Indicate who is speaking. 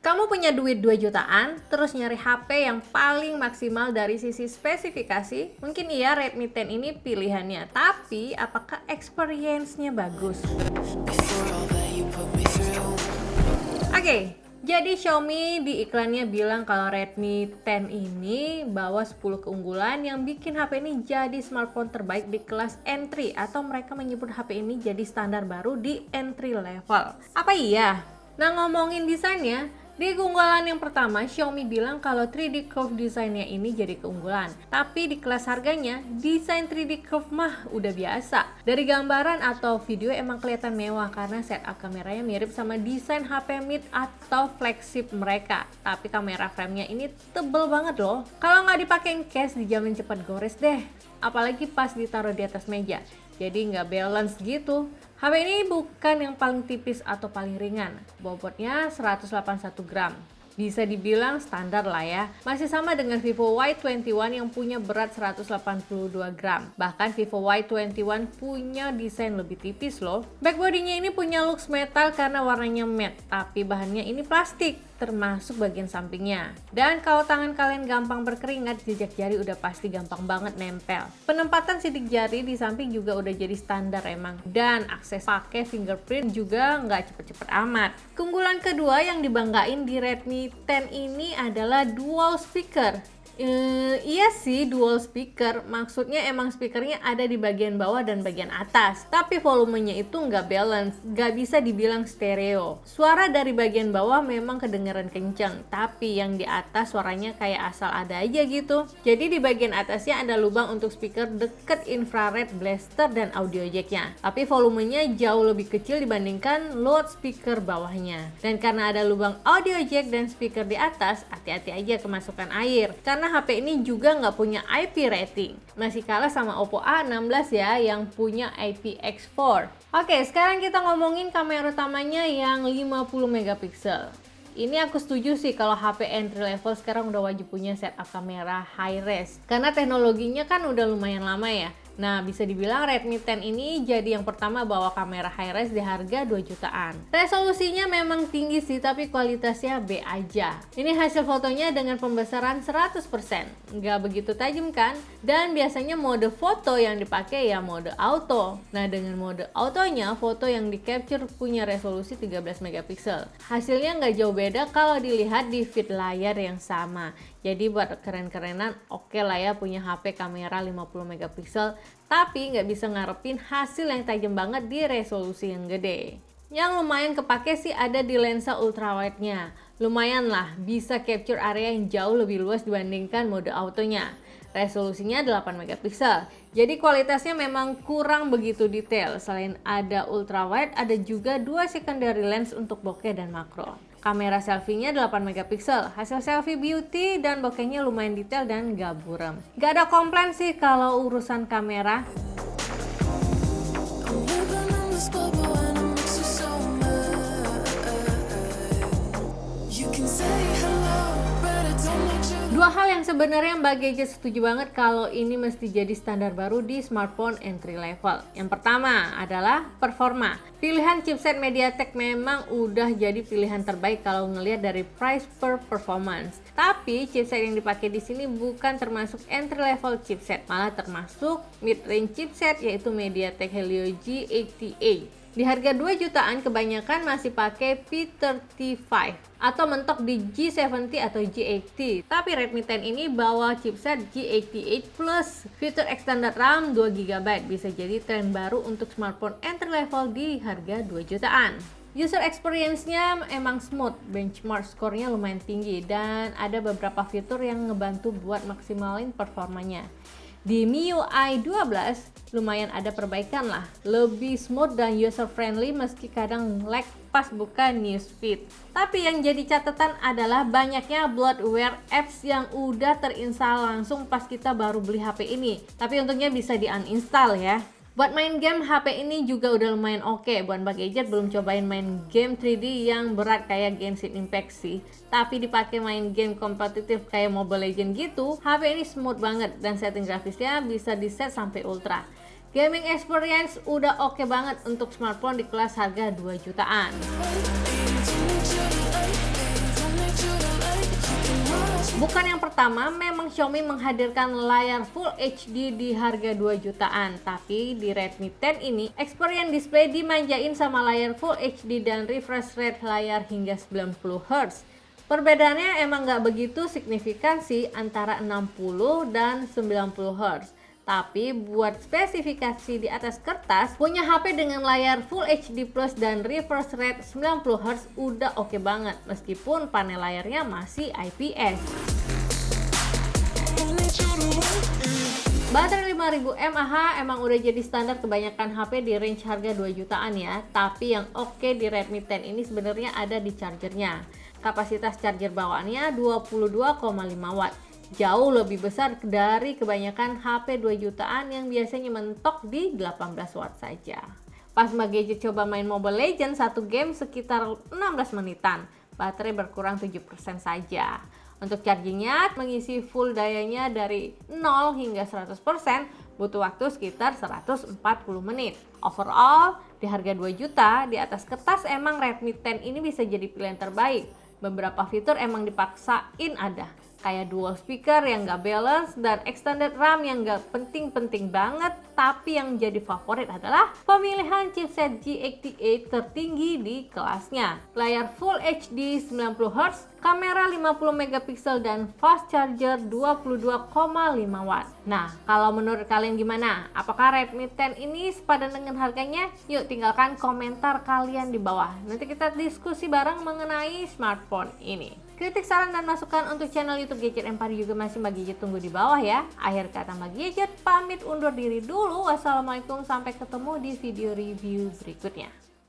Speaker 1: Kamu punya duit 2 jutaan, terus nyari HP yang paling maksimal dari sisi spesifikasi? Mungkin iya Redmi 10 ini pilihannya, tapi apakah experience-nya bagus? Oke, jadi Xiaomi di iklannya bilang kalau Redmi 10 ini bawa 10 keunggulan yang bikin HP ini jadi smartphone terbaik di kelas entry, atau mereka menyebut HP ini jadi standar baru di entry level. Apa iya? Nah, ngomongin desainnya, di keunggulan yang pertama, Xiaomi bilang kalau 3D curve desainnya ini jadi keunggulan. Tapi di kelas harganya, desain 3D curve mah udah biasa. Dari gambaran atau video emang kelihatan mewah karena setup kameranya mirip sama desain HP mid atau flagship mereka. Tapi kamera framenya ini tebel banget loh. Kalau nggak dipakein case, dijamin cepat gores deh. Apalagi pas ditaruh di atas meja. Jadi nggak balance gitu. HP ini bukan yang paling tipis atau paling ringan. Bobotnya 181 gram. Bisa dibilang standar lah ya. Masih sama dengan Vivo Y21 yang punya berat 182 gram. Bahkan Vivo Y21 punya desain lebih tipis loh. Backbody-nya ini punya looks metal karena warnanya matte, tapi bahannya ini plastik, termasuk bagian sampingnya. Dan kalau tangan kalian gampang berkeringat, jejak jari udah pasti gampang banget nempel. Penempatan sidik jari di samping juga udah jadi standar emang. Dan akses pakai fingerprint juga nggak cepet-cepet amat. Keunggulan kedua yang dibanggain di Redmi 10 ini adalah dual speaker. Iya sih, dual speaker, maksudnya emang speakernya ada di bagian bawah dan bagian atas, tapi volumenya itu nggak balance, nggak bisa dibilang stereo. Suara dari bagian bawah memang kedengeran kenceng, tapi yang di atas suaranya kayak asal ada aja gitu. Jadi di bagian atasnya ada lubang untuk speaker deket infrared blaster dan audio jacknya, tapi volumenya jauh lebih kecil dibandingkan loudspeaker bawahnya. Dan karena ada lubang audio jack dan speaker di atas, hati-hati aja kemasukan air, karena HP ini juga nggak punya IP rating. Masih kalah sama Oppo A16 ya yang punya IPX4. Oke, sekarang kita ngomongin kamera utamanya yang 50 megapiksel. Ini aku setuju sih kalau HP entry level sekarang udah wajib punya setup kamera high res. Karena teknologinya kan udah lumayan lama ya. Nah, bisa dibilang Redmi 10 ini jadi yang pertama bawa kamera high-res di harga 2 jutaan. Resolusinya memang tinggi sih, tapi kualitasnya B aja. Ini hasil fotonya dengan pembesaran 100%. Nggak begitu tajam kan? Dan biasanya mode foto yang dipakai ya mode auto. Nah, dengan mode autonya, foto yang di-capture punya resolusi 13 megapiksel. Hasilnya nggak jauh beda kalau dilihat di feed layar yang sama. Jadi buat keren-kerenan oke lah ya punya HP kamera 50 megapiksel, tapi nggak bisa ngarepin hasil yang tajam banget di resolusi yang gede. Yang lumayan kepake sih ada di lensa ultrawide-nya. Lumayan lah, bisa capture area yang jauh lebih luas dibandingkan mode autonya. Resolusinya 8 megapiksel. Jadi kualitasnya memang kurang begitu detail. Selain ada ultrawide, ada juga 2 secondary lens untuk bokeh dan makro. Kamera selfie-nya 8 megapiksel. Hasil selfie beauty dan bokehnya lumayan detail dan gak buram. Gak ada komplain sih kalau urusan kamera. Dua hal yang sebenarnya Mbak Gadget setuju banget kalau ini mesti jadi standar baru di smartphone entry level. Yang pertama adalah performa. Pilihan chipset MediaTek memang udah jadi pilihan terbaik kalau ngelihat dari price per performance. Tapi chipset yang dipakai di sini bukan termasuk entry level chipset, malah termasuk mid range chipset yaitu MediaTek Helio G80A. Di harga 2 jutaan kebanyakan masih pakai P35 atau mentok di G70 atau G80. Tapi Redmi 10 ini bawa chipset G88 plus fitur extended RAM 2GB. Bisa jadi tren baru untuk smartphone entry level di harga 2 jutaan. User experience-nya emang smooth, benchmark skornya lumayan tinggi, dan ada beberapa fitur yang ngebantu buat maksimalin performanya. Di MIUI 12 lumayan ada perbaikan lah, lebih smooth dan user friendly meski kadang lag pas buka newsfeed. Tapi yang jadi catatan adalah banyaknya bloatware apps yang udah terinstall langsung pas kita baru beli HP ini. Tapi untungnya bisa di uninstall ya. Buat main game, HP ini juga udah lumayan oke. Buat Mbak Gadget belum cobain main game 3D yang berat kayak Genshin Impact sih, tapi dipakai main game kompetitif kayak Mobile Legends gitu, HP ini smooth banget dan setting grafisnya bisa di set sampai ultra. Gaming experience udah oke banget untuk smartphone di kelas harga 2 jutaan. Bukan yang pertama, memang Xiaomi menghadirkan layar Full HD di harga 2 jutaan. Tapi di Redmi 10 ini, experience display dimanjain sama layar Full HD dan refresh rate layar hingga 90Hz. Perbedaannya emang nggak begitu signifikan sih antara 60 dan 90Hz. Tapi buat spesifikasi di atas kertas, punya HP dengan layar Full HD Plus dan refresh rate 90Hz udah oke banget, meskipun panel layarnya masih IPS. Baterai 5000 mAh emang udah jadi standar kebanyakan HP di range harga 2 jutaan ya. Tapi yang oke di Redmi 10 ini sebenarnya ada di chargernya. Kapasitas charger bawaannya 22,5 watt. Jauh lebih besar dari kebanyakan HP 2 jutaan yang biasanya mentok di 18 watt saja. Pas Mbak Gadget coba main Mobile Legends satu game sekitar 16 menitan, baterai berkurang 7% saja. Untuk chargingnya, mengisi full dayanya dari 0 hingga 100% butuh waktu sekitar 140 menit. Overall, di harga 2 juta, di atas kertas emang Redmi 10 ini bisa jadi pilihan terbaik. Beberapa fitur emang dipaksain ada, kayak dual speaker yang gak balance dan extended RAM yang gak penting-penting banget. Tapi yang jadi favorit adalah pemilihan chipset G88 tertinggi di kelasnya, layar Full HD 90Hz, kamera 50 megapiksel dan fast charger 22,5 watt. Nah, kalau menurut kalian gimana? Apakah Redmi 10 ini sepadan dengan harganya? Yuk tinggalkan komentar kalian di bawah. Nanti kita diskusi bareng mengenai smartphone ini. Kritik, saran, dan masukan untuk channel YouTube Gadget Empire juga masih Mbak Gadget tunggu di bawah ya. Akhir kata Mbak Gadget pamit undur diri dulu. Wassalamualaikum, sampai ketemu di video review berikutnya.